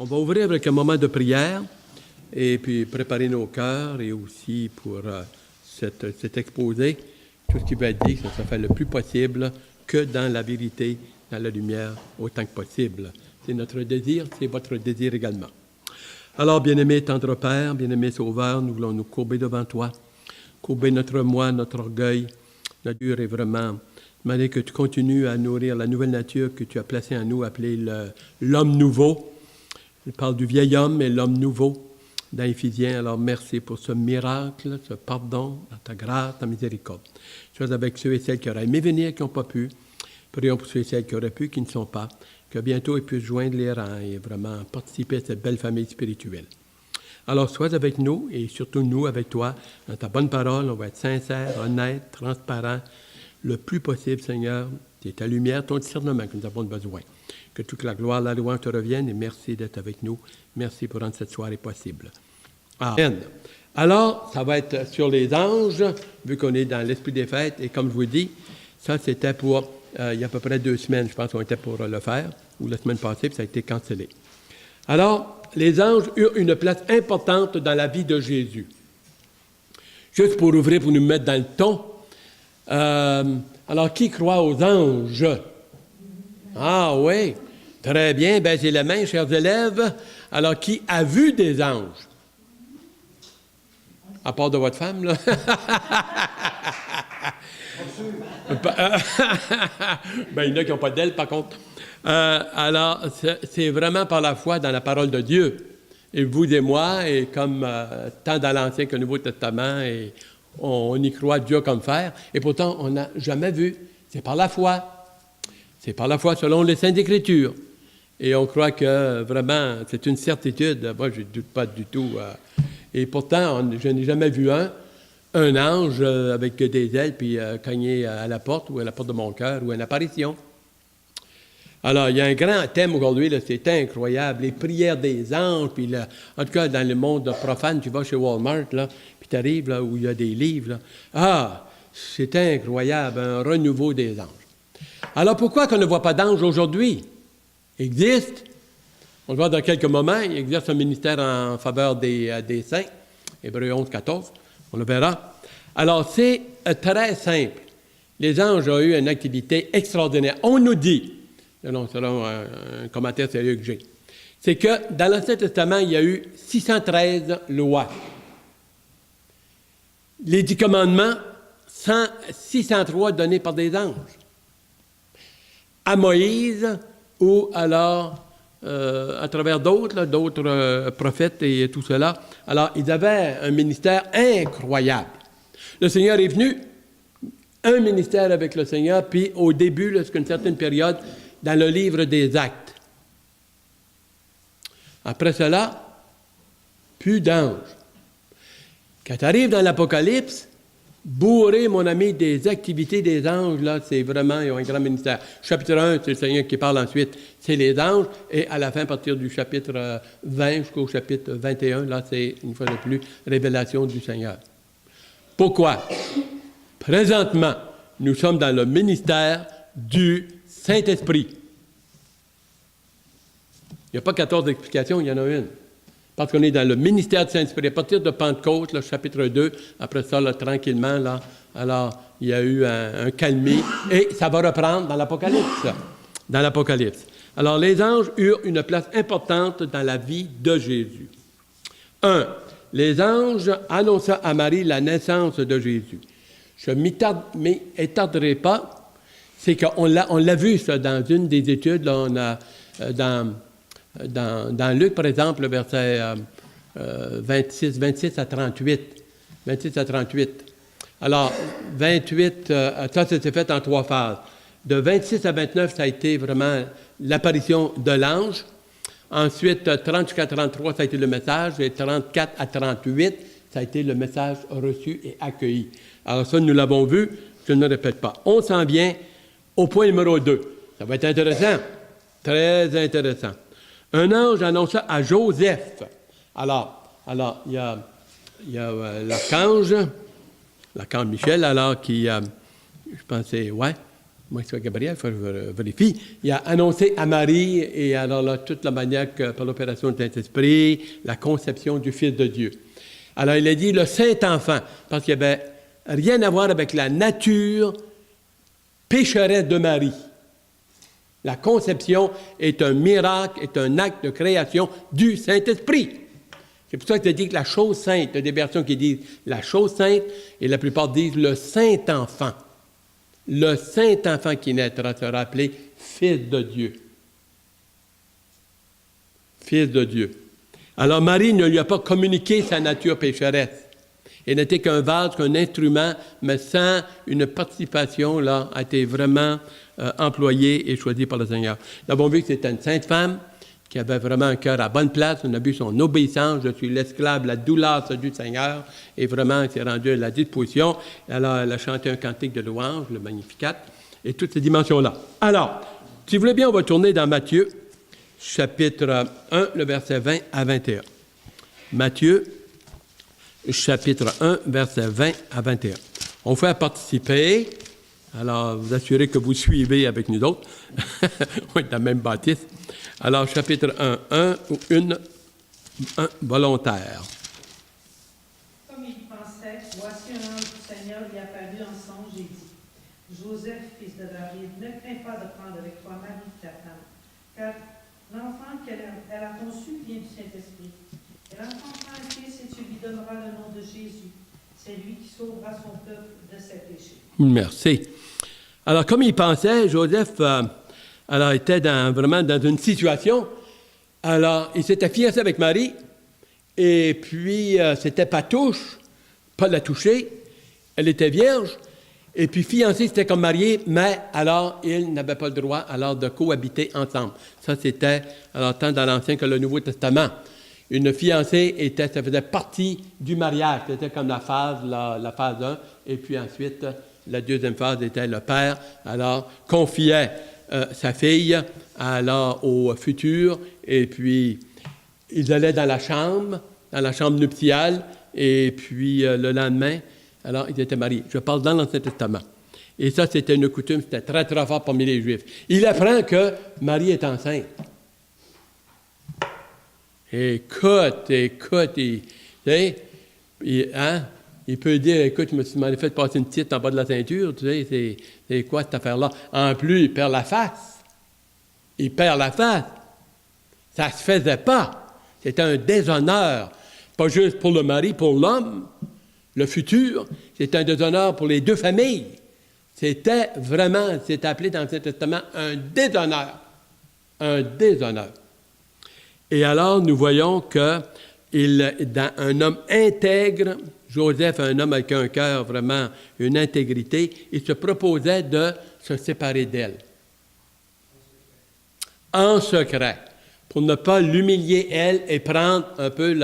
On va ouvrir avec un moment de prière et puis préparer nos cœurs et aussi pour cet exposé, tout ce qui va être dit, ça se fait le plus possible que dans la vérité, dans la lumière, autant que possible. C'est notre désir, c'est votre désir également. Alors, bien-aimé tendre Père, bien-aimé Sauveur, nous voulons nous courber devant toi, courber notre moi, notre orgueil, notre dur et vraiment demander que tu continues à nourrir la nouvelle nature que tu as placée en nous, appelée l'homme nouveau. Il parle du vieil homme, mais l'homme nouveau dans Éphésiens. Alors, merci pour ce miracle, ce pardon, ta grâce, ta miséricorde. Sois avec ceux et celles qui auraient aimé venir, qui n'ont pas pu. Prions pour ceux et celles qui auraient pu, qui ne sont pas. Que bientôt ils puissent joindre les rangs et vraiment participer à cette belle famille spirituelle. Alors, sois avec nous et surtout nous avec toi. Dans ta bonne parole, on va être sincère, honnête, transparent, le plus possible, Seigneur. C'est ta lumière, ton discernement que nous avons besoin. Que toute la gloire, la louange te revienne et merci d'être avec nous. Merci pour rendre cette soirée possible. Amen. Alors, ça va être sur les anges, vu qu'on est dans l'esprit des fêtes. Et comme je vous dis, ça, c'était pour, il y a à peu près 2 semaines, je pense qu'on était pour le faire, ou la semaine passée, puis ça a été cancellé. Alors, les anges eurent une place importante dans la vie de Jésus. Juste pour ouvrir, pour nous mettre dans le ton. Alors, qui croit aux anges? Ah oui, très bien. Baissez la main, chers élèves. Alors, qui a vu des anges? À part de votre femme, là. Ben, il y en a qui n'ont pas d'aile, par contre. Alors, c'est vraiment par la foi dans la parole de Dieu. Et vous et moi, et comme tant dans l'Ancien que le Nouveau Testament, et on y croit Dieu comme fer, et pourtant, on n'a jamais vu. C'est par la foi. C'est par la foi selon les Saintes Écritures. Et on croit que vraiment, c'est une certitude. Moi, je ne doute pas du tout. Et pourtant, je n'ai jamais vu un ange avec des ailes, puis cogner à la porte ou à la porte de mon cœur, ou une apparition. Alors, il y a un grand thème aujourd'hui, là, c'est incroyable, les prières des anges, puis là, en tout cas, dans le monde profane, tu vas chez Walmart, là, puis tu arrives là où il y a des livres. Là. Ah, c'est incroyable, un renouveau des anges. Alors, pourquoi qu'on ne voit pas d'anges aujourd'hui? Il existe. On le voit dans quelques moments. Il exerce un ministère en faveur des saints. Hébreux 11, 14. On le verra. Alors, c'est très simple. Les anges ont eu une activité extraordinaire. On nous dit, selon un commentaire sérieux que j'ai, c'est que dans l'Ancien Testament, il y a eu 613 lois. Les 10 commandements, 603 donnés par des anges. À Moïse ou alors à travers d'autres prophètes et tout cela. Alors, ils avaient un ministère incroyable. Le Seigneur est venu, un ministère avec le Seigneur, puis au début, jusqu'à une certaine période, dans le livre des Actes. Après cela, plus d'anges. Quand tu arrives dans l'Apocalypse, bourré, mon ami, des activités des anges, là, c'est vraiment, ils ont un grand ministère. Chapitre 1, c'est le Seigneur qui parle ensuite, c'est les anges, et à la fin, à partir du chapitre 20 jusqu'au chapitre 21, là, c'est, une fois de plus, révélation du Seigneur. Pourquoi? Présentement, nous sommes dans le ministère du Saint-Esprit. Il n'y a pas 14 explications, il y en a une. Parce qu'on est dans le ministère du Saint-Esprit. À partir de Pentecôte, le chapitre 2, après ça, là, tranquillement, là, alors, il y a eu un calmie, et ça va reprendre dans l'Apocalypse. Dans l'Apocalypse. Alors, les anges eurent une place importante dans la vie de Jésus. 1. Les anges annonça à Marie la naissance de Jésus. Je ne m'étarderai pas, c'est qu'on l'a vu, ça, dans une des études, là, on a, dans Luc, par exemple, le verset 26 à 38. 26 à 38. Alors, 28, ça s'est fait en 3 phases. De 26 à 29, ça a été vraiment l'apparition de l'ange. Ensuite, 30 jusqu'à 33, ça a été le message. Et 34 à 38, ça a été le message reçu et accueilli. Alors ça, nous l'avons vu, je ne le répète pas. On s'en vient au point numéro 2. Ça va être intéressant, très intéressant. Un ange annonça à Joseph. Alors, il y a l'archange Michel, alors qui, je pensais, ouais, Moi, c'est Gabriel, il faut vérifier. Il a annoncé à Marie, et alors là, toute la manière que, par l'opération du Saint-Esprit, la conception du Fils de Dieu. Alors, il a dit le Saint-Enfant, parce qu'il n'y avait rien à voir avec la nature pécheresse de Marie. La conception est un miracle, est un acte de création du Saint-Esprit. C'est pour ça que tu dis que la chose sainte, il y a des versions qui disent la chose sainte, et la plupart disent le Saint-Enfant. Le Saint-Enfant qui naîtra sera appelé Fils de Dieu. Fils de Dieu. Alors Marie ne lui a pas communiqué sa nature pécheresse. Elle n'était qu'un vase, qu'un instrument, mais sans une participation, là, a été vraiment employée et choisie par le Seigneur. Nous avons vu que c'était une sainte femme qui avait vraiment un cœur à bonne place. On a vu son obéissance. Je suis l'esclave, la douleur du Seigneur. Et vraiment, elle s'est rendue à la disposition. Alors, elle a chanté un cantique de louange, le Magnificat, et toutes ces dimensions-là. Alors, si vous voulez bien, on va tourner dans Matthieu, chapitre 1, le verset 20 à 21. Matthieu, chapitre 1, verset 20 à 21. On fait participer. Alors, vous assurez que vous suivez avec nous autres. On est dans la même bâtisse. Alors, chapitre 1, un volontaire. Comme il pensait, voici un ange du Seigneur lui apparut en songe et dit, Joseph, fils de David, ne crains pas de prendre avec toi Marie, ta femme, car l'enfant qu'elle a conçu vient du Saint-Esprit. Elle enfantera un fils et tu lui donneras le nom de Jésus. C'est lui qui sauvera son peuple de ses péchés. Merci. Alors, comme il pensait, Joseph alors, était vraiment dans une situation. Alors, il s'était fiancé avec Marie, et puis c'était pas la toucher. Elle était vierge, et puis fiancé, c'était comme marié, mais alors, ils n'avaient pas le droit alors de cohabiter ensemble. Ça, c'était alors tant dans l'Ancien que le Nouveau Testament. Une fiancée, ça faisait partie du mariage. C'était comme la phase 1, et puis ensuite, la deuxième phase était le père, alors, confiait sa fille alors au futur, et puis ils allaient dans la chambre nuptiale, et puis le lendemain, alors ils étaient mariés. Je parle dans l'Ancien Testament. Et ça, c'était une coutume, c'était très, très fort parmi les Juifs. Il apprend que Marie est enceinte. Écoute, il peut dire, écoute, je m'en ai fait passer une petite en bas de la ceinture, tu sais, c'est quoi cette affaire-là? En plus, il perd la face. Ça ne se faisait pas. C'était un déshonneur. Pas juste pour le mari, pour l'homme, le futur, c'était un déshonneur pour les deux familles. C'était appelé dans l'Ancien Testament un déshonneur. Un déshonneur. Et alors, nous voyons que dans un homme intègre, Joseph, un homme avec un cœur vraiment, une intégrité, il se proposait de se séparer d'elle. En secret, pour ne pas l'humilier, elle, et prendre un peu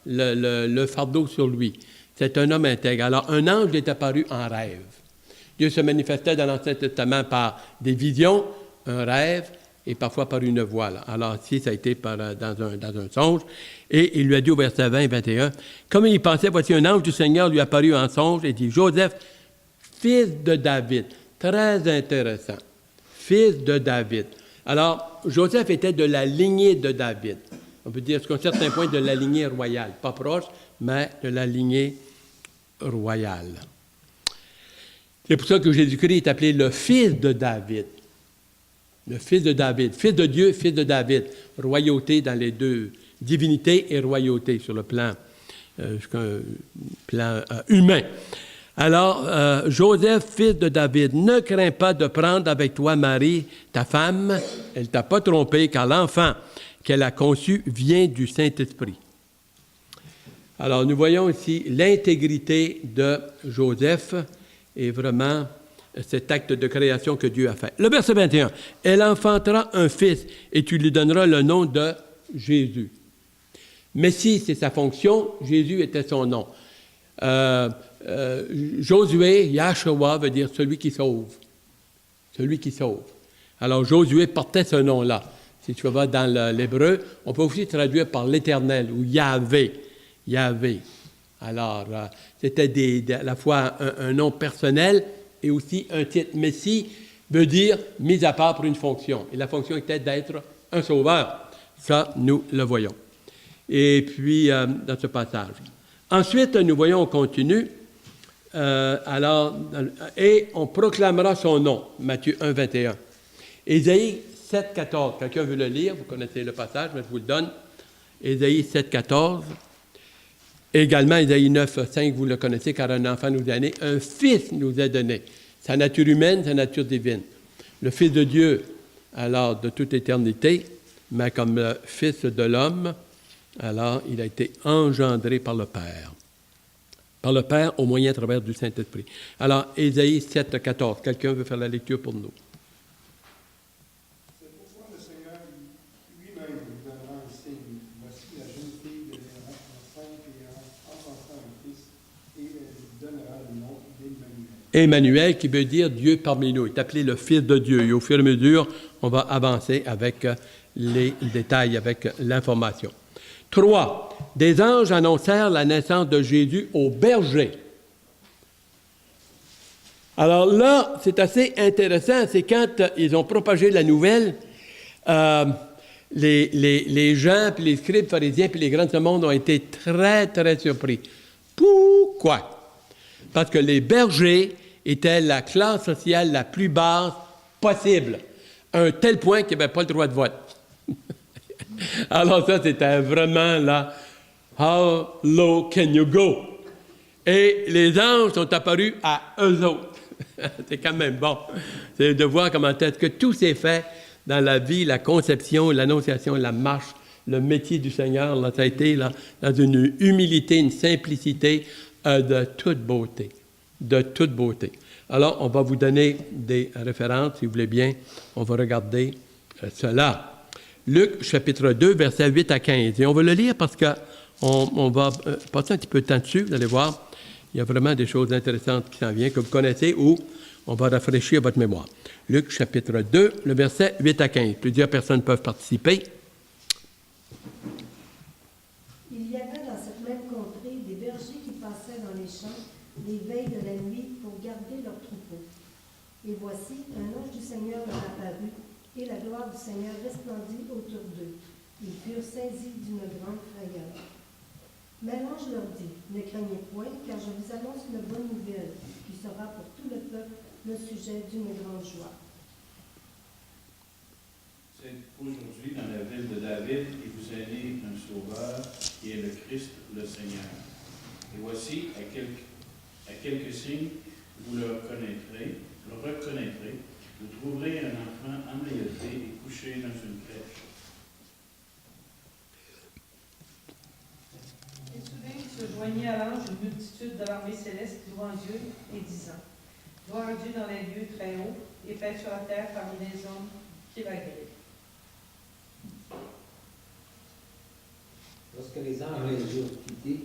le fardeau sur lui. C'est un homme intègre. Alors, un ange lui est apparu en rêve. Dieu se manifestait dans l'Ancien Testament par des visions, un rêve, et parfois par une voix. Là. Alors, ici, ça a été dans un songe. Et il lui a dit au verset 20 et 21, comme il pensait, voici un ange du Seigneur lui apparut en songe et dit, Joseph, fils de David. Très intéressant. Fils de David. Alors, Joseph était de la lignée de David. On peut dire, jusqu'à un certain point, de la lignée royale. Pas proche, mais de la lignée royale. C'est pour ça que Jésus-Christ est appelé le fils de David. Le fils de David, fils de Dieu, fils de David. Royauté dans les deux, divinité et royauté sur le plan humain. Alors, Joseph, fils de David, ne crains pas de prendre avec toi Marie, ta femme. Elle ne t'a pas trompé, car l'enfant qu'elle a conçu vient du Saint-Esprit. Alors, nous voyons ici l'intégrité de Joseph et vraiment cet acte de création que Dieu a fait. Le verset 21. « Elle enfantera un fils et tu lui donneras le nom de Jésus. » Messie, c'est sa fonction. Jésus était son nom. Josué, Yahshua, veut dire celui qui sauve. Celui qui sauve. Alors, Josué portait ce nom-là. Si tu vas dans l'hébreu, on peut aussi traduire par l'Éternel ou Yahvé. Yahvé. Alors, c'était à la fois un nom personnel et aussi un titre. Messie, veut dire mis à part pour une fonction. Et la fonction était d'être un sauveur. Ça, nous le voyons. Et puis, dans ce passage. Ensuite, nous voyons, on continue. Et on proclamera son nom. Matthieu 1, 21. Ésaïe 7, 14. Quelqu'un veut le lire? Vous connaissez le passage, mais je vous le donne. Ésaïe 7, 14. Également, Ésaïe 9, 5, vous le connaissez, car un enfant nous est né, un fils nous est donné. Sa nature humaine, sa nature divine. Le Fils de Dieu, alors, de toute éternité, mais comme le Fils de l'homme, alors, il a été engendré par le Père. Par le Père, au moyen à travers du Saint-Esprit. Alors, Ésaïe 7, 14. Quelqu'un veut faire la lecture pour nous? C'est pourquoi le Seigneur lui-même vous donnera un signe. Voici la jeune fille deviendra enceinte et enfantera un fils, et elle lui donnera le nom d'Emmanuel. Emmanuel, qui veut dire Dieu parmi nous. Il est appelé le Fils de Dieu. Et au fur et à mesure, on va avancer avec les détails, avec l'information. 3. Des anges annoncèrent la naissance de Jésus aux bergers. Alors là, c'est assez intéressant, c'est quand ils ont propagé la nouvelle, les gens, puis les scribes pharisiens, puis les grands de ce monde ont été très, très surpris. Pourquoi? Parce que les bergers étaient la classe sociale la plus basse possible, à un tel point qu'ils n'avaient pas le droit de vote. Alors ça, c'était vraiment là, « How low can you go? » Et les anges sont apparus à eux autres. C'est quand même bon. C'est de voir comment est-ce que tout s'est fait dans la vie, la conception, l'annonciation, la marche, le métier du Seigneur. Là, ça a été là, dans une humilité, une simplicité de toute beauté. De toute beauté. Alors, on va vous donner des références, si vous voulez bien. On va regarder cela. Luc, chapitre 2, versets 8 à 15. Et on va le lire parce qu'on va passer un petit peu de temps dessus. Vous allez voir, il y a vraiment des choses intéressantes qui s'en viennent, que vous connaissez, ou on va rafraîchir votre mémoire. Luc, chapitre 2, le verset 8 à 15. Plusieurs personnes peuvent participer. Il y avait dans cette même contrée des bergers qui passaient dans les champs les veilles de la nuit pour garder leurs troupeaux. Et voici, un ange du Seigneur leur apparut, et la gloire du Seigneur resplendit autour d'eux. Ils furent saisis d'une grande frayeur. Mais l'ange leur dit, ne craignez point, car je vous annonce une bonne nouvelle, qui sera pour tout le peuple le sujet d'une grande joie. C'est aujourd'hui dans la ville de David, il vous est né un sauveur, qui est le Christ, le Seigneur. Et voici, à quelques signes, vous le reconnaîtrez, vous trouverez un enfant emmailloté et couché dans une crèche. Et soudain, il se joignit à l'ange une multitude de l'armée céleste louant Dieu et disant, gloire à Dieu dans les lieux très hauts et paix sur la terre parmi les hommes qu'il a guéris. Lorsque les anges les eurent quittés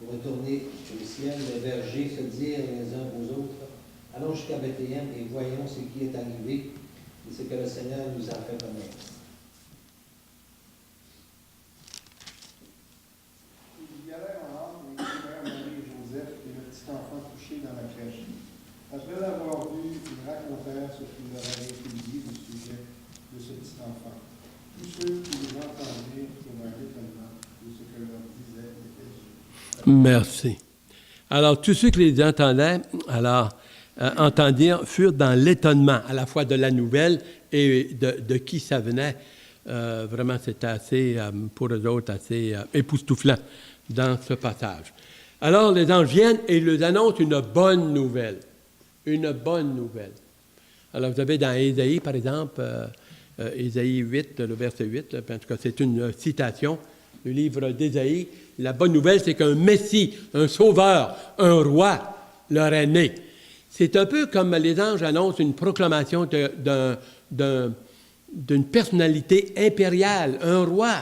pour retourner au ciel, les bergers se dirent les uns aux autres, allons jusqu'à Bethléem et voyons ce qui est arrivé et ce que le Seigneur nous a fait connaître. Ils y allèrent en ordre et trouvèrent Marie et Joseph et le petit enfant couché dans la crèche. Après l'avoir vu, ils racontèrent ce qui leur avait été dit au sujet de ce petit enfant. Tous ceux qui les entendirent trouvèrent l'étonnement de ce que leur disait était Jésus. Merci. Alors, tous ceux qui les entendaient, entendirent, furent dans l'étonnement, à la fois de la nouvelle et de qui ça venait. Vraiment, c'était assez, pour eux autres, assez époustouflant dans ce passage. Alors, les anges viennent et ils leur annoncent une bonne nouvelle. Une bonne nouvelle. Alors, vous avez dans Ésaïe, par exemple, Ésaïe 8, le verset 8, en tout cas, c'est une citation du livre d'Ésaïe. La bonne nouvelle, c'est qu'un Messie, un sauveur, un roi leur est né. C'est un peu comme les anges annoncent une proclamation d'une personnalité impériale, un roi.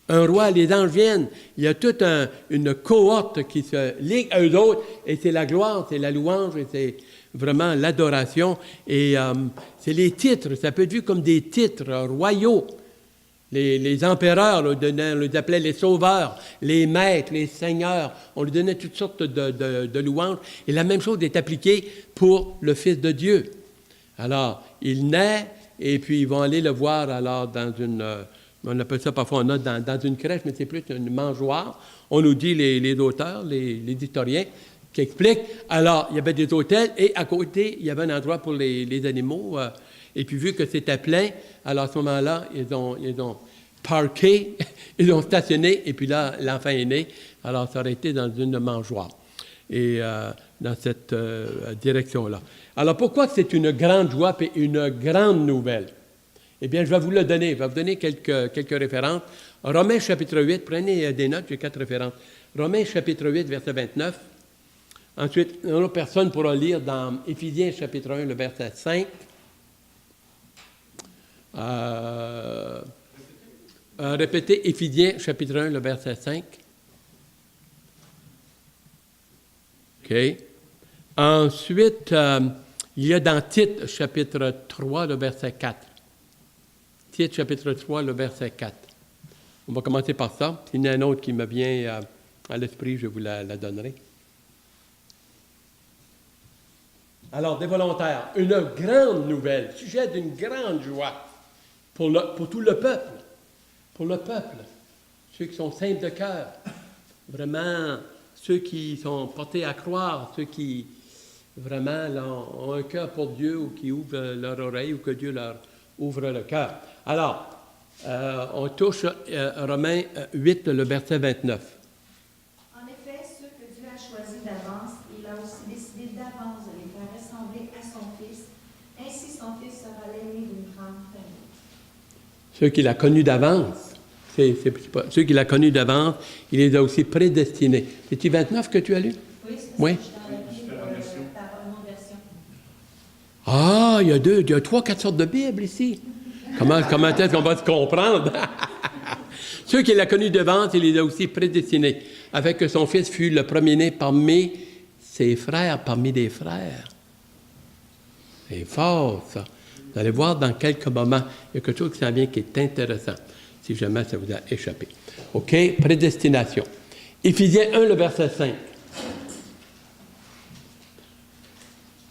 Un roi, les anges viennent. Il y a toute une cohorte qui se ligue à eux autres, et c'est la gloire, c'est la louange, et c'est vraiment l'adoration. Et c'est les titres, ça peut être vu comme des titres royaux. Les empereurs, on les appelait les sauveurs, les maîtres, les seigneurs. On lui donnait toutes sortes de louanges. Et la même chose est appliquée pour le Fils de Dieu. Alors, il naît, et puis ils vont aller le voir alors dans une, on appelle ça parfois on a dans une crèche, mais c'est plus une mangeoire. On nous dit les auteurs, les historiens, qui expliquent. Alors, il y avait des hôtels, et à côté, il y avait un endroit pour les animaux. Et puis, vu que c'était plein, alors à ce moment-là, ils ont parqué, ils ont stationné, et puis là, l'enfant est né. Alors, ça aurait été dans une mangeoire. Et dans cette direction-là. Alors, pourquoi c'est une grande joie et une grande nouvelle? Eh bien, je vais vous le donner. Je vais vous donner quelques références. Romains chapitre 8, prenez des notes, j'ai 4 références. Romains chapitre 8, verset 29. Ensuite, une autre personne pourra lire dans Éphésiens chapitre 1, le verset 5. Répétez Éphésiens chapitre 1, le verset 5. OK. Ensuite, il y a dans Tite chapitre 3, le verset 4. Tite chapitre 3, le verset 4. On va commencer par ça. S'il y en a un autre qui me vient à l'esprit, je vous la donnerai. Alors, des volontaires, une grande nouvelle, sujet d'une grande joie pour tout le peuple. Pour le peuple, ceux qui sont simples de cœur, vraiment, ceux qui sont portés à croire, ceux qui vraiment là, ont un cœur pour Dieu ou qui ouvrent leur oreille ou que Dieu leur ouvre le cœur. Alors, on touche Romains 8, le verset 29. En effet, ceux que Dieu a choisis d'avance, il a aussi décidé d'avance de les faire ressembler à son Fils. Ainsi, son Fils sera l'aîné d'une grande famille. Ceux qu'il a connus d'avance, ceux qu'il a connus d'avance, il les a aussi prédestinés. C'est-tu 29 que tu as lu? Oui, c'est oui. ça. Je suis dans la Bible par une autre version. Ah, il y a 3-4 sortes de Bibles ici. Comment est-ce qu'on va se comprendre? Ceux qu'il a connus d'avance, il les a aussi prédestinés, afin que son Fils fût le premier-né parmi ses frères, parmi des frères. C'est fort, ça. Vous allez voir dans quelques moments, il y a quelque chose qui s'en vient qui est intéressant, si jamais ça vous a échappé. OK? Prédestination. Éphésiens 1, le verset 5.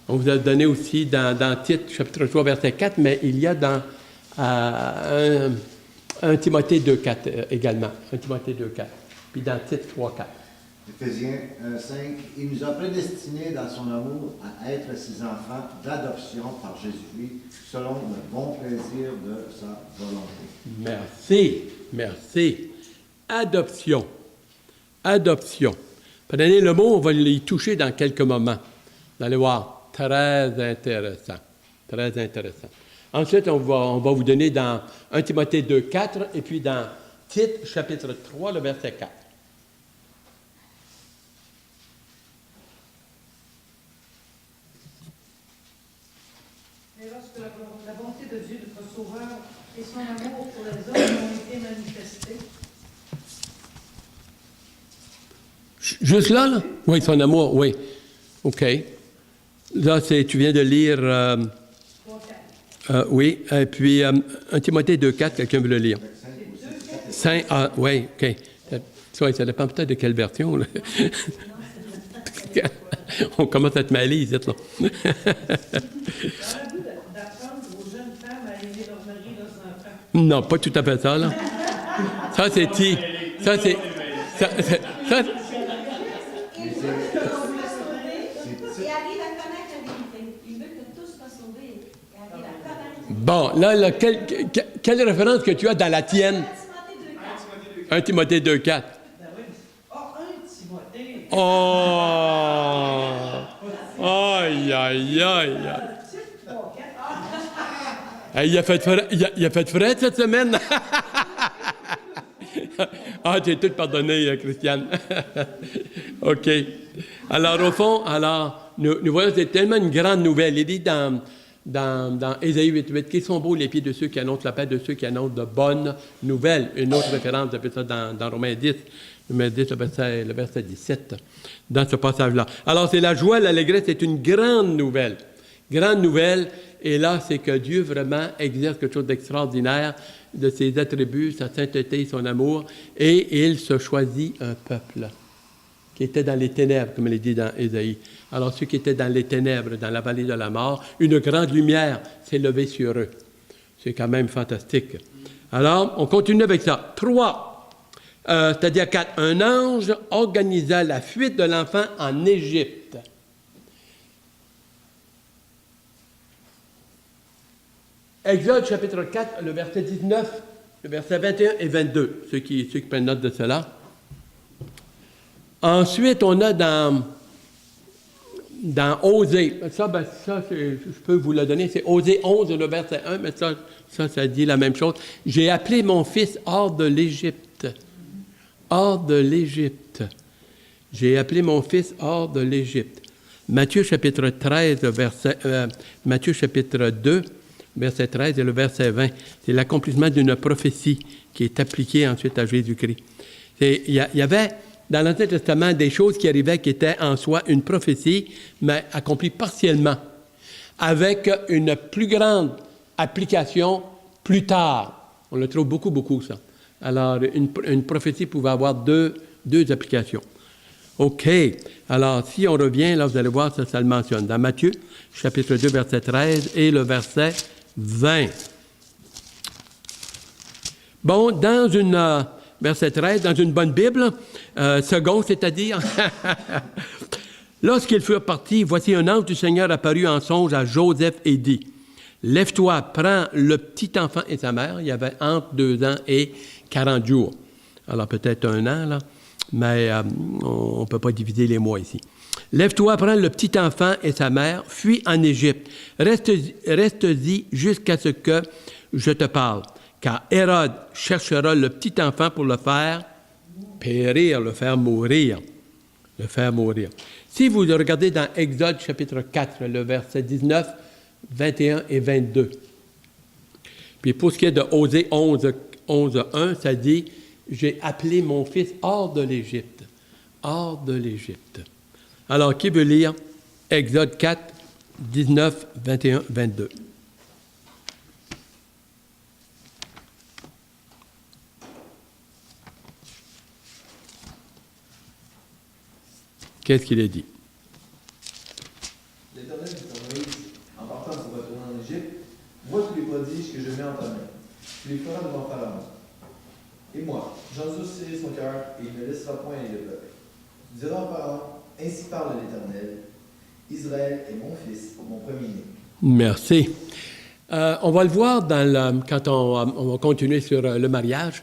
On vous a donné aussi dans Tite, chapitre 3, verset 4, mais il y a dans 1 Timothée 2, 4 également. 1 Timothée 2, 4. Puis dans Tite 3, 4. Éphésiens 1, 5. Il nous a prédestinés dans son amour à être ses enfants d'adoption par Jésus-Christ, selon le bon plaisir de sa volonté. Merci. Adoption. Prenez le mot, on va y toucher dans quelques moments. Vous allez voir. Très intéressant. Ensuite, on va vous donner dans 1 Timothée 2, 4 et puis dans Tite, chapitre 3, le verset 4. Mais lorsque la bonté de Dieu, notre Sauveur, et son amour pour les hommes ont été manifestés. Juste là? Oui, son amour, oui. OK. Là, tu viens de lire... oui, et puis 1 Timothée 2, 4, quelqu'un veut le lire. 5, oui, OK. Ça dépend peut-être de quelle version. Là. On commence à te mêler ici, là. Dans le but d'apprendre aux jeunes femmes à aimer leur mari et leurs enfants. Non, pas tout à fait ça, là. Ça, c'est qui? Ça, c'est... Ça, bon, là quelle référence que tu as dans la tienne? 1 Timothée 2, 4. Ben oui, mais 1 Timothée. Oh! Aïe! Hey, il a fait frais cette semaine? Ah, tu es toute pardonnée, Christiane. OK. Alors, au fond, nous voyons, c'est tellement une grande nouvelle. Il dit dans Ésaïe 8.8, qu'ils sont beaux les pieds de ceux qui annoncent la paix, de ceux qui annoncent de bonnes nouvelles. Une autre référence, on appelle ça dans Romains 10, le verset 17, dans ce passage-là. Alors, c'est la joie, l'allégresse, c'est une grande nouvelle. Grande nouvelle, et là, c'est que Dieu vraiment exerce quelque chose d'extraordinaire de ses attributs, sa sainteté, son amour, et il se choisit un peuple. qui étaient dans les ténèbres, comme il est dit dans Ésaïe. Alors, ceux qui étaient dans les ténèbres, dans la vallée de la mort, une grande lumière s'est levée sur eux. C'est quand même fantastique. Alors, on continue avec ça. 3, c'est-à-dire 4. Un ange organisa la fuite de l'enfant en Égypte. Exode chapitre 4, le verset 19, le verset 21 et 22, ceux qui prennent note de cela. Ensuite, on a dans Osée, ça je peux vous le donner, c'est Osée 11, le verset 1, mais ça dit la même chose. J'ai appelé mon fils hors de l'Égypte. Hors de l'Égypte. J'ai appelé mon fils hors de l'Égypte. Matthieu chapitre 13, Matthieu chapitre 2, verset 13 et le verset 20. C'est l'accomplissement d'une prophétie qui est appliquée ensuite à Jésus-Christ. Il y avait dans l'Ancien Testament des choses qui arrivaient qui étaient en soi une prophétie, mais accomplies partiellement, avec une plus grande application plus tard. On le trouve beaucoup, ça. Alors, une prophétie pouvait avoir deux applications. OK. Alors, si on revient, là, vous allez voir, ça le mentionne. Dans Matthieu, chapitre 2, verset 13 et le verset 20. Bon, verset 13, dans une bonne Bible, second, c'est-à-dire, lorsqu'ils furent partis, voici un ange du Seigneur apparut en songe à Joseph et dit, « Lève-toi, prends le petit enfant et sa mère. » Il y avait entre 2 ans et 40 jours. Alors, peut-être 1 an, là, mais on ne peut pas diviser les mois ici. « Lève-toi, prends le petit enfant et sa mère, fuis en Égypte. Reste-y jusqu'à ce que je te parle. Car Hérode cherchera le petit enfant pour le faire périr, le faire mourir. Le faire mourir. » Si vous regardez dans Exode chapitre 4, le verset 19, 21 et 22. Puis pour ce qui est de Osée 11, 1, ça dit « J'ai appelé mon fils hors de l'Égypte. » Hors de l'Égypte. Alors, qui veut lire Exode 4, 19, 21, 22? Qu'est-ce qu'il est dit? L'Éternel dit à Moïse, en partant pour retourner en Égypte, vois tous les prodiges que je mets en ta main. Tu les feras devant Pharaon. Et moi, j'endurcirai son cœur et il ne laissera point aller le peuple. Tu diras au Pharaon, ainsi parle l'Éternel, Israël est mon fils, mon premier-né. Merci. On va le voir quand on va continuer sur le mariage.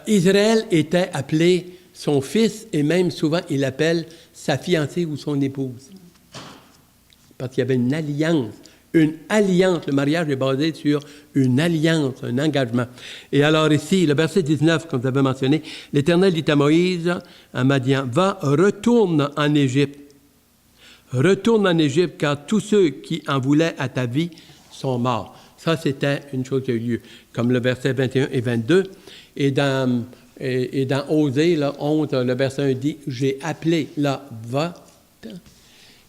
Israël était appelé son fils et même souvent il appelle sa fiancée ou son épouse. Parce qu'il y avait une alliance. Une alliance. Le mariage est basé sur une alliance, un engagement. Et alors ici, le verset 19, comme vous avez mentionné, l'Éternel dit à Moïse, à Madian, « Va, retourne en Égypte. Retourne en Égypte, car tous ceux qui en voulaient à ta vie sont morts. » Ça, c'était une chose qui a eu lieu. Comme le verset 21 et 22. Et dans Osée, là, 11, le verset 1 dit, « J'ai appelé, là, va. »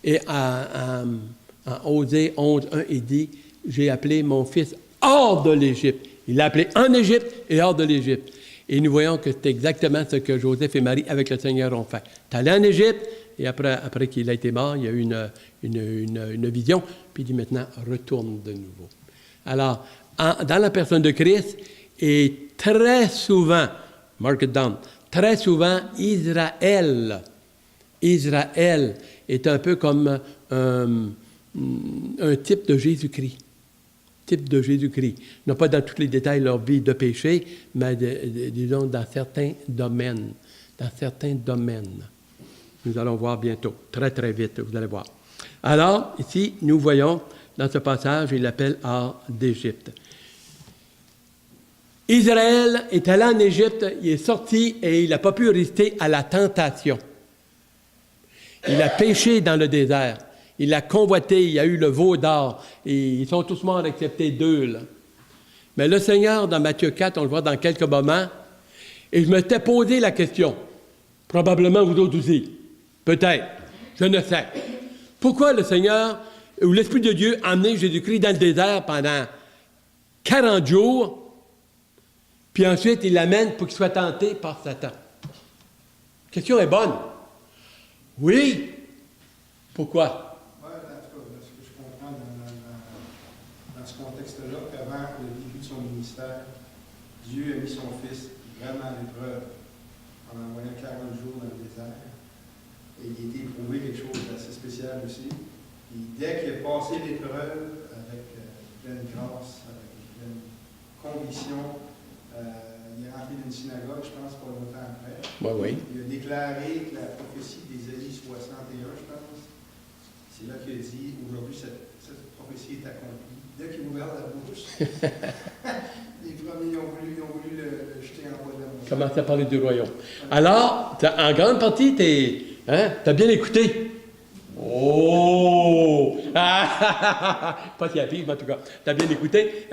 Et en Osée 11, 1, il dit, « J'ai appelé mon fils hors de l'Égypte. » Il l'a appelé en Égypte et hors de l'Égypte. Et nous voyons que c'est exactement ce que Joseph et Marie, avec le Seigneur, ont fait. Tu es allé en Égypte, et après qu'il a été mort, il y a eu une vision, puis il dit maintenant, retourne de nouveau. Alors, dans la personne de Christ, et très souvent, mark it down, très souvent, Israël est un peu comme un type de Jésus-Christ. Type de Jésus-Christ. Non pas dans tous les détails de leur vie de péché, mais disons dans certains domaines. Dans certains domaines. Nous allons voir bientôt, très très vite, vous allez voir. Alors, ici, nous voyons, dans ce passage, il l'appelle hors d'Égypte. Israël est allé en Égypte, il est sorti et il n'a pas pu résister à la tentation. Il a péché dans le désert. Il a convoité, il y a eu le veau d'or. Et ils sont tous morts excepté 2. Là. Mais le Seigneur, dans Matthieu 4, on le voit dans quelques moments, et je me t'ai posé la question. Probablement vous autres aussi. Peut-être. Je ne sais. Pourquoi le Seigneur, ou l'Esprit de Dieu, a amené Jésus-Christ dans le désert pendant 40 jours, puis ensuite il l'amène pour qu'il soit tenté par Satan? La question est bonne. Oui. Pourquoi? Oui, en tout cas, ce que je comprends dans ce contexte-là, qu'avant le début de son ministère, Dieu a mis son Fils vraiment à l'épreuve en envoyant 40 jours dans le désert. Et il a été éprouvé quelque chose d'assez spécial aussi. Et dès qu'il a passé l'épreuve avec pleine grâce, avec pleine conviction, il est rentré d'une synagogue, je pense, pas longtemps après. Oui. Il a déclaré que la prophétie d'Ésaïe 61, je pense, c'est là qu'il a dit, aujourd'hui, cette prophétie est accomplie. Dès qu'il a ouvert la bouche, les premiers ont voulu le jeter en bas de la montagne. Commencer à parler du royaume. Alors, en grande partie, t'as bien écouté. Oh! Pas si rapide, mais en tout cas, t'as bien écouté.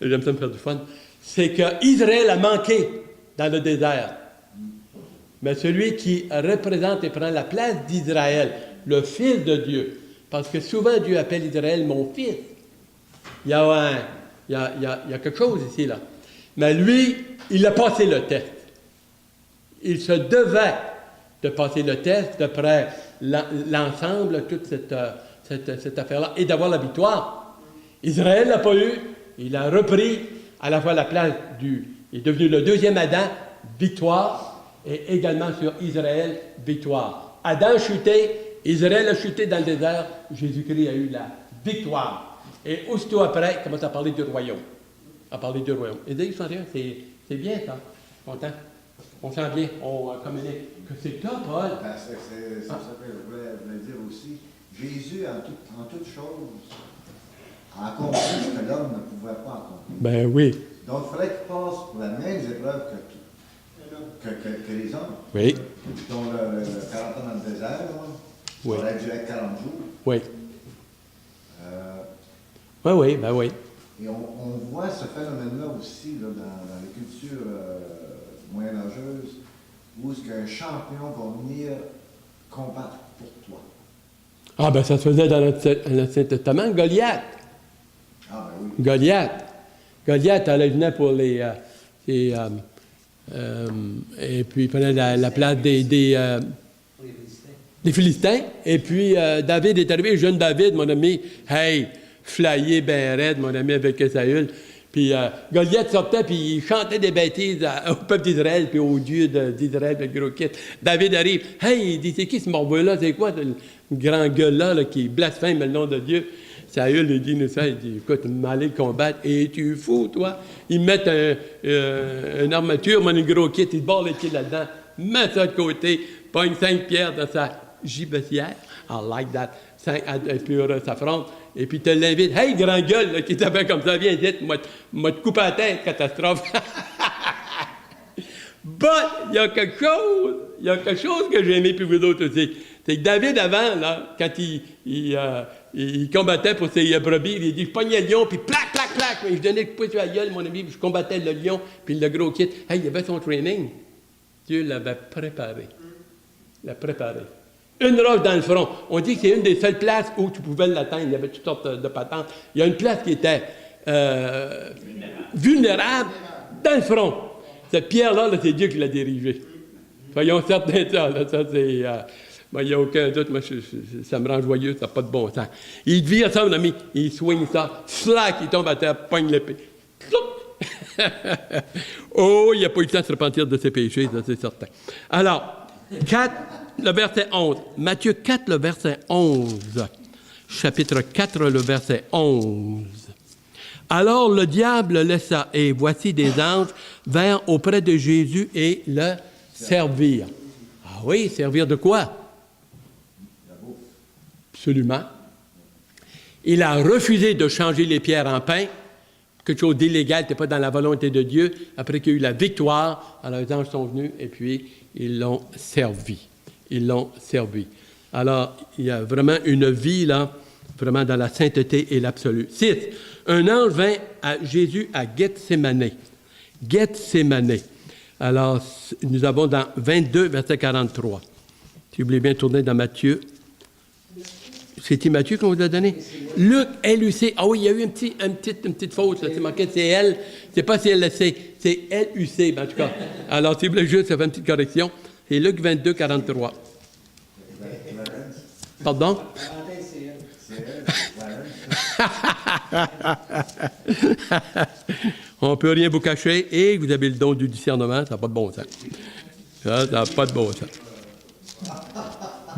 J'aime ça me faire du fun. C'est qu'Israël a manqué dans le désert. Mais celui qui représente et prend la place d'Israël, le Fils de Dieu, parce que souvent Dieu appelle Israël mon fils. Il y a quelque chose ici, là. Mais lui, il a passé le test. Il se devait de passer le test d'après l'ensemble, toute cette affaire-là, et d'avoir la victoire. Israël ne l'a pas eu. Il a repris à la fois la place il est devenu le deuxième Adam, victoire, et également sur Israël, victoire. Adam a chuté, Israël a chuté dans le désert, Jésus-Christ a eu la victoire. Et aussitôt après, il commence à parler du royaume. Et Ésaïe 61, c'est bien ça. Content. On sent bien, on communique. Que c'est toi, Paul. C'est ça que je voulais dire aussi. Jésus, en toute chose, a accompli ce que l'homme ne pouvait pas accomplir. Ben oui. Donc, il fallait qu'il passe pour la même épreuve que les hommes. Oui. Dont le 40 ans dans le désert, là, Oui. ça aurait duré 40 jours. Oui. Oui, ben oui. Et on voit ce phénomène-là aussi là, dans les cultures moyenâgeuses, où est-ce qu'un champion va venir combattre pour toi. Ah, ben ça se faisait dans l'Ancien Testament, Goliath. Ah, ben oui. Goliath, elle venait pour et puis il prenait la place des Philistins. Et puis David est arrivé, jeune David, mon ami, hey, flyé ben raide, mon ami, avec Saül. Puis Goliath sortait, puis il chantait des bêtises au peuple d'Israël, puis au Dieu d'Israël, le gros kit. David arrive, hey, il dit, c'est qui ce morveux-là? C'est quoi ce grand gueule-là là, qui blasphème le nom de Dieu? Saül, il dit, il dit, écoute, m'aller combattre, et tu fou, toi? Ils mettent une armature, mon gros kit, ils barrent les pieds là-dedans, met ça de côté, pogne 5 pierres dans sa gibecière. I like that. 5, et puis ça fronte. Et puis tu l'invites, hey, grand gueule, là, qui t'appelle comme ça, viens vite, moi te coupe la tête, catastrophe. But, il y a quelque chose que j'ai aimé, puis vous autres aussi. C'est que David, avant, là, quand il combattait pour ses brebis, il dit, je pognais le lion, puis plac, plac, plac, je donnais le coup sur la gueule, mon ami, puis je combattais le lion, puis le gros kit. Hey, il avait son training. Dieu l'avait préparé. Une roche dans le front. On dit que c'est une des seules places où tu pouvais l'atteindre. Il y avait toutes sortes de patentes. Il y a une place qui était vulnérable dans le front. Cette pierre-là, c'est Dieu qui l'a dirigée. Soyons certains de ça. Ça, c'est... il n'y a aucun doute. Moi, ça me rend joyeux. Ça n'a pas de bon sens. Il vire ça, mon ami. Il swing ça. Slack, il tombe à terre, pogne l'épée. Oh, il n'a pas eu le temps de se repentir de ses péchés, ça, c'est certain. Alors, 4... Le verset 11. Matthieu 4, le verset 11. Chapitre 4, le verset 11. Alors le diable laissa, et voici des anges vinrent auprès de Jésus et le servirent. Ah oui, servir de quoi? Absolument. Il a refusé de changer les pierres en pain. Quelque chose d'illégal, n'était pas dans la volonté de Dieu. Après qu'il y a eu la victoire, alors les anges sont venus et puis ils l'ont servi. Alors, il y a vraiment une vie, là, vraiment dans la sainteté et l'absolu. 6. Un ange vint à Jésus à Gethsémane. Alors, nous avons dans 22, verset 43. Si vous voulez bien tourner dans Matthieu. C'était Matthieu qu'on vous a donné? Luc, L-U-C. Ah oui, il y a eu une petite faute, là. C'est marqué, c'est L. C'est pas C-L-C, c'est L-U-C, en tout cas. Alors, si vous voulez juste faire une petite correction. C'est Luc 22, 43. Pardon? Parenthèse, c'est elle. C'est elle. Voilà. On ne peut rien vous cacher et vous avez le don du discernement, ça n'a pas de bon sens. Ça n'a pas de bon sens.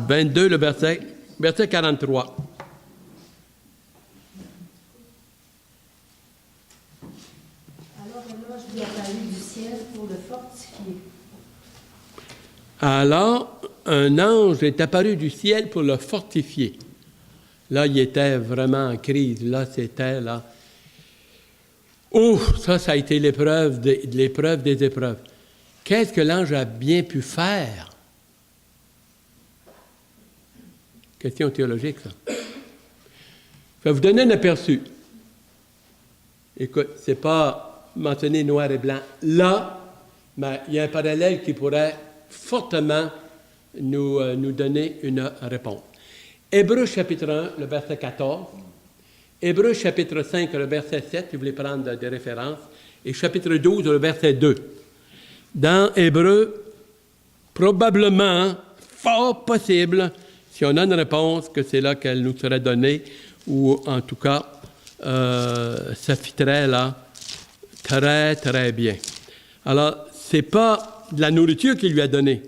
22, le verset 43. Alors un ange lui apparut du ciel pour le fortifier. Alors, un ange est apparu du ciel pour le fortifier. Là, il était vraiment en crise. Là, c'était là. Oh, ça a été l'épreuve des épreuves. Qu'est-ce que l'ange a bien pu faire? Question théologique, ça. Je vais vous donner un aperçu. Écoute, ce n'est pas mentionné noir et blanc là, mais il y a un parallèle qui pourrait fortement nous donner une réponse. Hébreux chapitre 1, le verset 14. Hébreux chapitre 5, le verset 7, si vous voulez prendre des références. Et chapitre 12, le verset 2. Dans Hébreux, probablement, fort possible, si on a une réponse, que c'est là qu'elle nous serait donnée, ou en tout cas, ça fitterait là très, très bien. Alors, ce n'est pas de la nourriture qu'il lui a donnée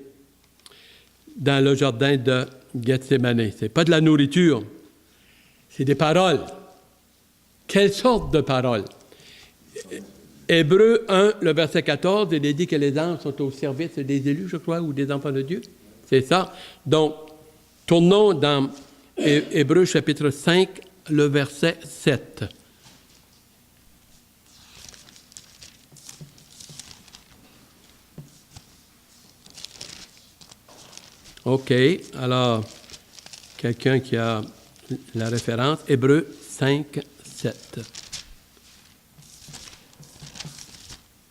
dans le jardin de Gethsémane. Ce n'est pas de la nourriture, c'est des paroles. Quelle sorte de paroles? Hébreux 1, le verset 14, il est dit que les anges sont au service des élus, je crois, ou des enfants de Dieu. C'est ça. Donc, tournons dans Hébreux chapitre 5, le verset 7. OK. Alors, quelqu'un qui a la référence, Hébreux 5, 7.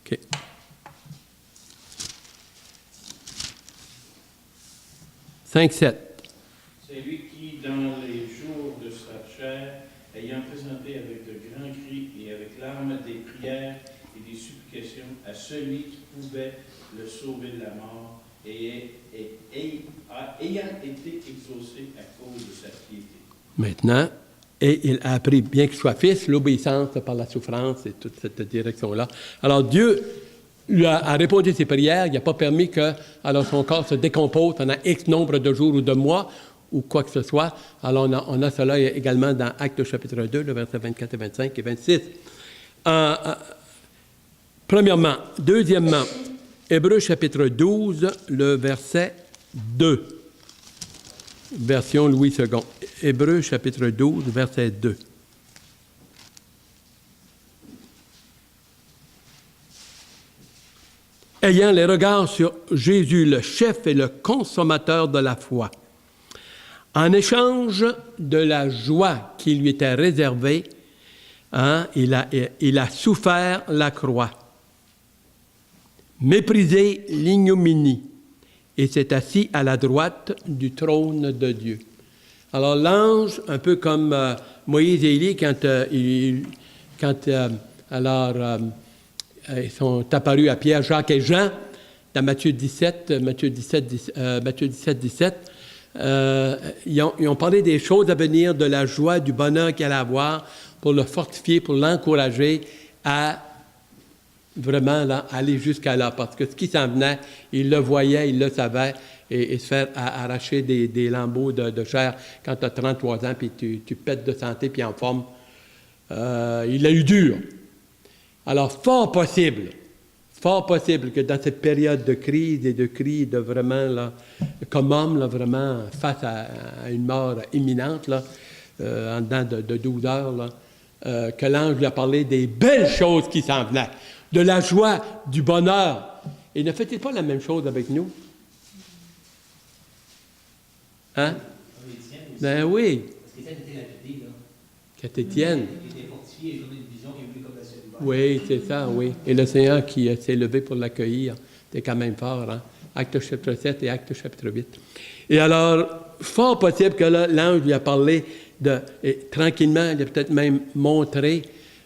OK. « 5-7. C'est lui qui, dans les jours de sa chair, ayant présenté avec de grands cris et avec larmes des prières et des supplications à celui qui pouvait le sauver de la mort, et ayant été exaucé à cause de sa piété. » Maintenant, et il a appris, bien qu'il soit fils, l'obéissance par la souffrance et toute cette direction-là. Alors Dieu lui a répondu à ses prières, il n'a pas permis que alors son corps se décompose pendant X nombre de jours ou de mois, ou quoi que ce soit. Alors on a cela également dans Actes chapitre 2, le verset 24 et 25 et 26. Premièrement. Deuxièmement, Hébreux chapitre 12, le verset 2. Version Louis II. Hébreux chapitre 12, verset 2. Ayant les regards sur Jésus, le chef et le consommateur de la foi, en échange de la joie qui lui était réservée, il a souffert la croix, méprisé l'ignominie, et s'est assis à la droite du trône de Dieu. Alors l'ange, un peu comme Moïse et Élie, quand ils sont apparus à Pierre, Jacques et Jean, dans Matthieu 17, 17, ils ont parlé des choses à venir, de la joie, du bonheur qu'il allait avoir, pour le fortifier, pour l'encourager à vraiment là, aller jusqu'à là. Parce que ce qui s'en venait, il le voyait, il le savait, et se faire arracher des lambeaux de chair quand tu as 33 ans, puis tu pètes de santé, puis en forme. Il a eu dur. Alors, fort possible que dans cette période de crise et de cris, de vraiment, là, comme homme, là, vraiment, face à une mort imminente, là, en dedans de 12 heures, là, que l'ange lui a parlé des belles choses qui s'en venaient, de la joie, du bonheur. Et ne fait-il pas la même chose avec nous? Hein? Ben oui. Parce qu'Étienne était lapidé, là. Qu'est Étienne? Il était fortifié, il avait une vision qui est venue comme la cellule. Oui, c'est ça, oui. Et le Seigneur qui s'est levé pour l'accueillir, c'était quand même fort, hein? Acte chapitre 7 et Acte chapitre 8. Et alors, fort possible que là, l'ange lui a parlé tranquillement, il a peut-être même montré,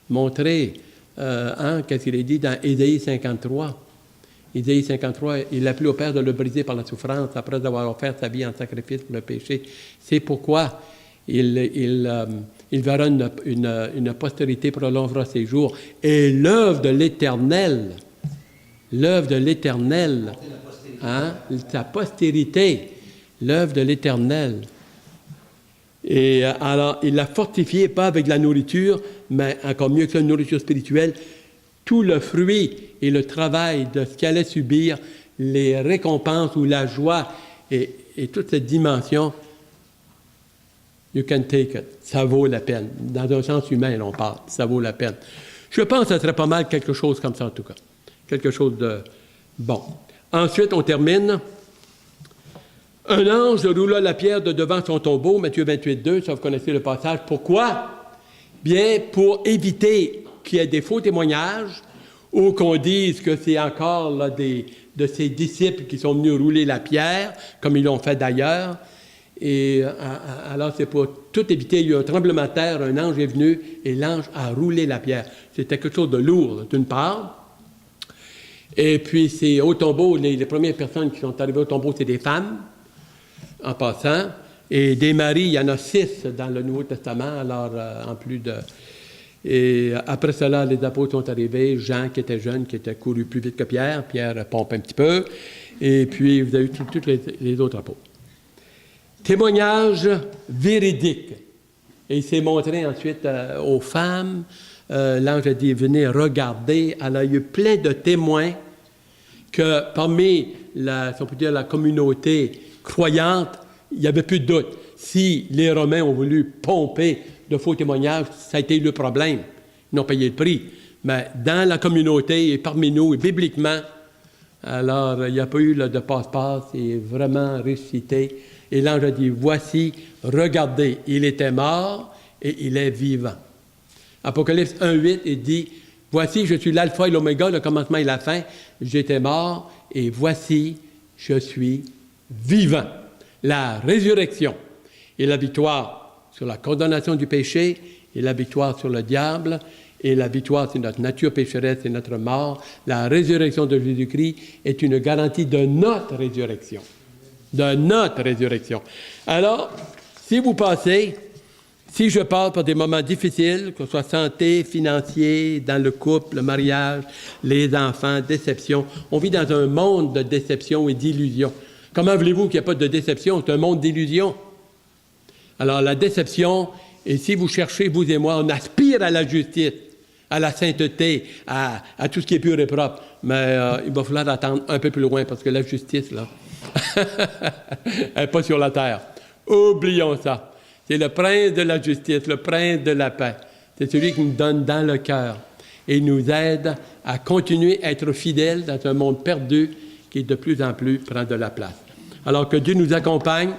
qu'est-ce qu'il a dit dans Ésaïe 53. Isaïe 53, il a plu au Père de le briser par la souffrance après avoir offert sa vie en sacrifice pour le péché. C'est pourquoi il verra une postérité prolongera ses jours. Et l'œuvre de l'Éternel, hein, sa postérité, l'œuvre de l'Éternel. Et alors, il l'a fortifié, pas avec la nourriture, mais encore mieux que ça, une nourriture spirituelle, tout le fruit et le travail de ce qu'il allait subir, les récompenses ou la joie et toute cette dimension, you can take it. Ça vaut la peine. Dans un sens humain, on parle. Ça vaut la peine. Je pense que ça serait pas mal quelque chose comme ça, en tout cas. Quelque chose de bon. Ensuite, on termine. Un ange roula la pierre de devant son tombeau, Matthieu 28, 2, ça vous connaissez le passage. Pourquoi? Bien, pour éviter qu'il y ait des faux témoignages ou qu'on dise que c'est encore là, de ses disciples qui sont venus rouler la pierre, comme ils l'ont fait d'ailleurs. Et alors, c'est pour tout éviter. Il y a eu un tremblement de terre, un ange est venu et l'ange a roulé la pierre. C'était quelque chose de lourd, d'une part. Et puis, c'est au tombeau, les premières personnes qui sont arrivées au tombeau, c'est des femmes, en passant. Et des maris, il y en a 6 dans le Nouveau Testament, alors en plus de... Et après cela, les apôtres sont arrivés, Jean qui était jeune, qui était couru plus vite que Pierre, Pierre pompe un petit peu, et puis vous avez eu tous les autres apôtres. Témoignage véridique. Et il s'est montré ensuite aux femmes, l'ange a dit, venez regarder, alors il y a eu plein de témoins que parmi si on peut dire, la communauté croyante, il n'y avait plus de doute. Si les Romains ont voulu pomper de faux témoignages, ça a été le problème. Ils ont payé le prix. Mais dans la communauté et parmi nous, et bibliquement, alors il n'y a pas eu de passe-passe, c'est vraiment ressuscité. Et l'ange a dit, voici, regardez, il était mort et il est vivant. Apocalypse 1,8, il dit, voici, je suis l'alpha et l'oméga, le commencement et la fin. J'étais mort et voici, je suis vivant. La résurrection et la victoire sur la condamnation du péché et la victoire sur le diable et la victoire sur notre nature pécheresse et notre mort. La résurrection de Jésus-Christ est une garantie de notre résurrection. De notre résurrection. Alors, si je passe par des moments difficiles, que ce soit santé, financier, dans le couple, le mariage, les enfants, déception, on vit dans un monde de déception et d'illusion. Comment voulez-vous qu'il n'y ait pas de déception? C'est un monde d'illusion. Alors, la déception, et si vous cherchez, vous et moi, on aspire à la justice, à la sainteté, à tout ce qui est pur et propre. Mais il va falloir attendre un peu plus loin, parce que la justice, là, elle n'est pas sur la terre. Oublions ça. C'est le prince de la justice, le prince de la paix. C'est celui qui nous donne dans le cœur et nous aide à continuer à être fidèles dans un monde perdu qui de plus en plus prend de la place. Alors que Dieu nous accompagne,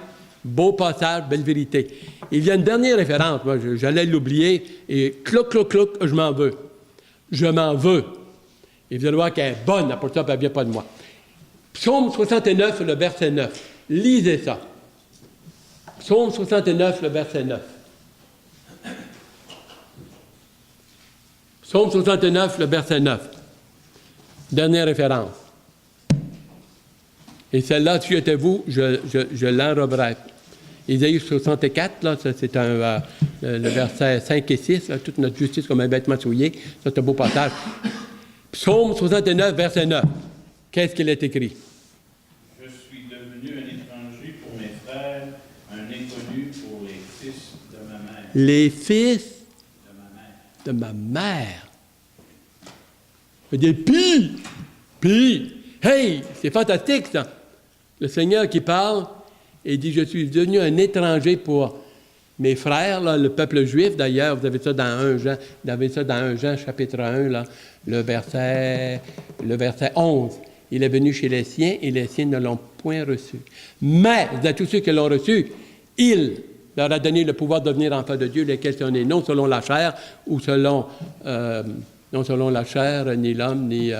beau passage, belle vérité. Il y a une dernière référence, moi j'allais l'oublier, et clouc, je m'en veux. Je m'en veux. Et vous allez voir qu'elle est bonne, pour ça, elle ne vient pas de moi. Psaume 69, le verset 9. Lisez ça. Psaume 69, le verset 9. Psaume 69, le verset 9. Dernière référence. Et celle-là, si j'étais vous, je l'enroberais. Isaïe 64, là, ça, c'est le verset 5 et 6, là, toute notre justice comme un vêtement souillé. Ça, c'est un beau passage. Psaume 69, verset 9. Qu'est-ce qu'il est écrit? Je suis devenu un étranger pour mes frères, un inconnu pour les fils de ma mère. Les fils de ma mère. Je veux dire, puis, hey, c'est fantastique, ça. Le Seigneur qui parle et dit, je suis devenu un étranger pour mes frères, là, le peuple juif, d'ailleurs, vous avez ça dans 1 Jean, chapitre 1, là, le verset 11. Il est venu chez les siens et les siens ne l'ont point reçu. Mais, à tous ceux qui l'ont reçu, il leur a donné le pouvoir de devenir enfants de Dieu, lesquels sont nés non selon la chair, ou non selon la chair, ni l'homme, ni...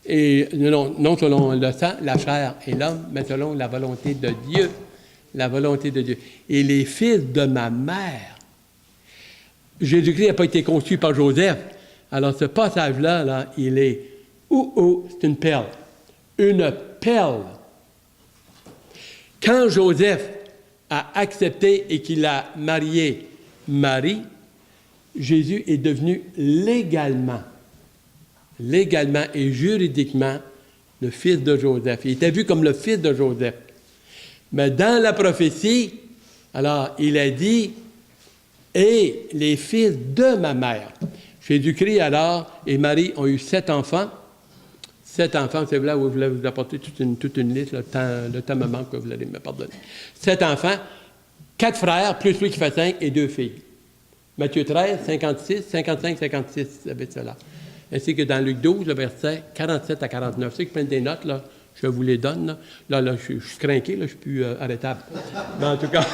Et non selon le sang, la chair et l'homme, mais selon la volonté de Dieu. La volonté de Dieu. Et les fils de ma mère. Jésus-Christ n'a pas été conçu par Joseph. Alors, ce passage-là, là, il est c'est une perle. Une perle. Quand Joseph a accepté et qu'il a marié Marie, Jésus est devenu légalement et juridiquement le fils de Joseph. Il était vu comme le fils de Joseph. Mais dans la prophétie, alors, il a dit « Et les fils de ma mère ». Jésus-Christ, alors, et Marie ont eu 7 enfants. 7 enfants, c'est là où je voulais vous apporter toute une liste, le temps me manque, que vous allez me pardonner. 7 enfants, 4 frères, plus lui qui fait 5, et 2 filles. Matthieu 13, 56, 55, 56, vous avez cela. Ainsi que dans Luc 12, le verset 47 à 49. Ceux qui prennent des notes, là, je vous les donne. Là, je suis crinqué, là, je ne suis plus arrêtable. Mais en tout cas,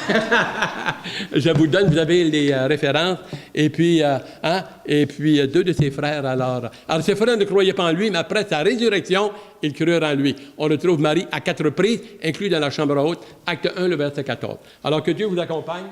je vous donne, vous avez les références. Et puis, 2 de ses frères, alors ses frères ne croyaient pas en lui, mais après sa résurrection, ils crurent en lui. On retrouve Marie à 4 reprises, inclus dans la chambre haute, acte 1, le verset 14. Alors que Dieu vous accompagne.